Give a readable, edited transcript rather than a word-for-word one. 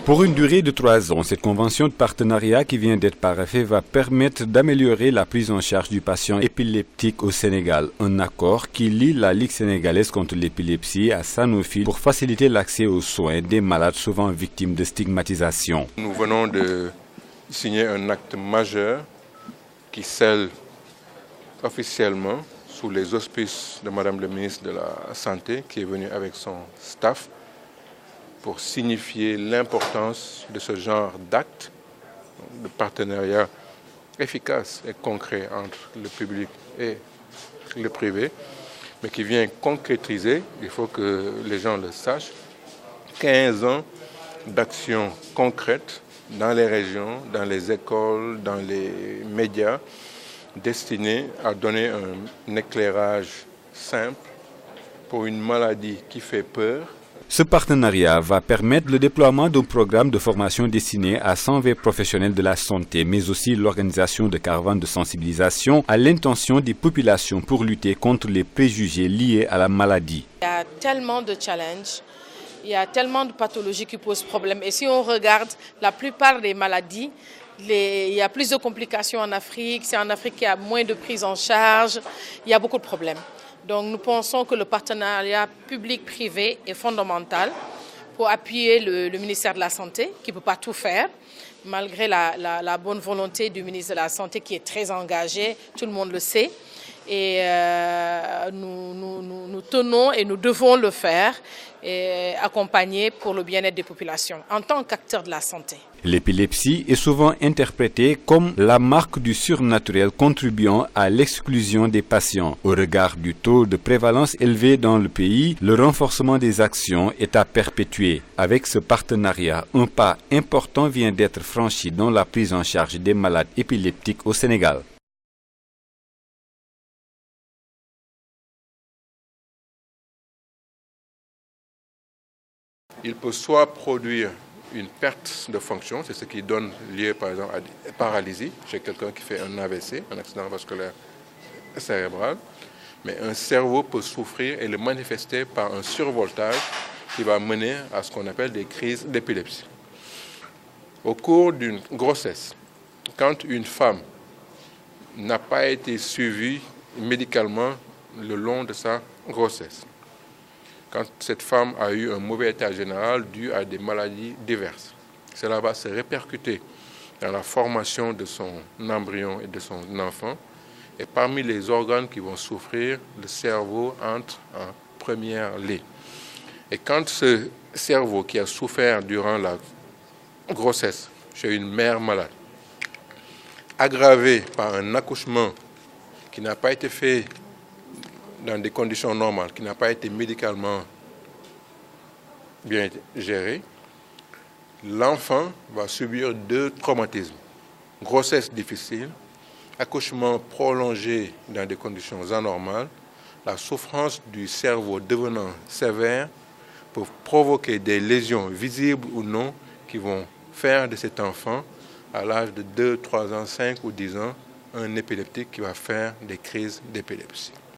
Pour une durée de 3 ans, cette convention de partenariat qui vient d'être paraphée va permettre d'améliorer la prise en charge du patient épileptique au Sénégal. Un accord qui lie la Ligue sénégalaise contre l'épilepsie à Sanofi pour faciliter l'accès aux soins des malades souvent victimes de stigmatisation. Nous venons de signer un acte majeur qui scelle officiellement sous les auspices de Madame le ministre de la Santé qui est venue avec son staff pour signifier l'importance de ce genre d'acte, de partenariat efficace et concret entre le public et le privé, mais qui vient concrétiser, il faut que les gens le sachent, 15 ans d'actions concrètes dans les régions, dans les écoles, dans les médias, destinées à donner un éclairage simple pour une maladie qui fait peur. Ce partenariat va permettre le déploiement d'un programme de formation destiné à 120 professionnels de la santé, mais aussi l'organisation de caravanes de sensibilisation à l'intention des populations pour lutter contre les préjugés liés à la maladie. Il y a tellement de challenges, il y a tellement de pathologies qui posent problème. Et si on regarde la plupart des maladies, il y a plus de complications en Afrique, c'est en Afrique qu'il y a moins de prise en charge, il y a beaucoup de problèmes. Donc nous pensons que le partenariat public-privé est fondamental pour appuyer le ministère de la Santé, qui ne peut pas tout faire, malgré la bonne volonté du ministre de la Santé qui est très engagé, tout le monde le sait. Et nous tenons et nous devons le faire et accompagner pour le bien-être des populations en tant qu'acteurs de la santé. L'épilepsie est souvent interprétée comme la marque du surnaturel contribuant à l'exclusion des patients. Au regard du taux de prévalence élevé dans le pays, le renforcement des actions est à perpétuer. Avec ce partenariat, un pas important vient d'être franchi dans la prise en charge des malades épileptiques au Sénégal. Il peut soit produire une perte de fonction, c'est ce qui donne lieu par exemple à des paralysies chez quelqu'un qui fait un AVC, un accident vasculaire cérébral, mais un cerveau peut souffrir et le manifester par un survoltage qui va mener à ce qu'on appelle des crises d'épilepsie. Au cours d'une grossesse, quand une femme n'a pas été suivie médicalement le long de sa grossesse, quand cette femme a eu un mauvais état général dû à des maladies diverses, cela va se répercuter dans la formation de son embryon et de son enfant. Et parmi les organes qui vont souffrir, le cerveau entre en première ligne. Et quand ce cerveau qui a souffert durant la grossesse chez une mère malade, aggravé par un accouchement qui n'a pas été fait dans des conditions normales, qui n'a pas été médicalement bien géré, l'enfant va subir 2 traumatismes. Grossesse difficile, accouchement prolongé dans des conditions anormales, la souffrance du cerveau devenant sévère peut provoquer des lésions visibles ou non qui vont faire de cet enfant, à l'âge de 2, 3 ans, 5 ou 10 ans, un épileptique qui va faire des crises d'épilepsie.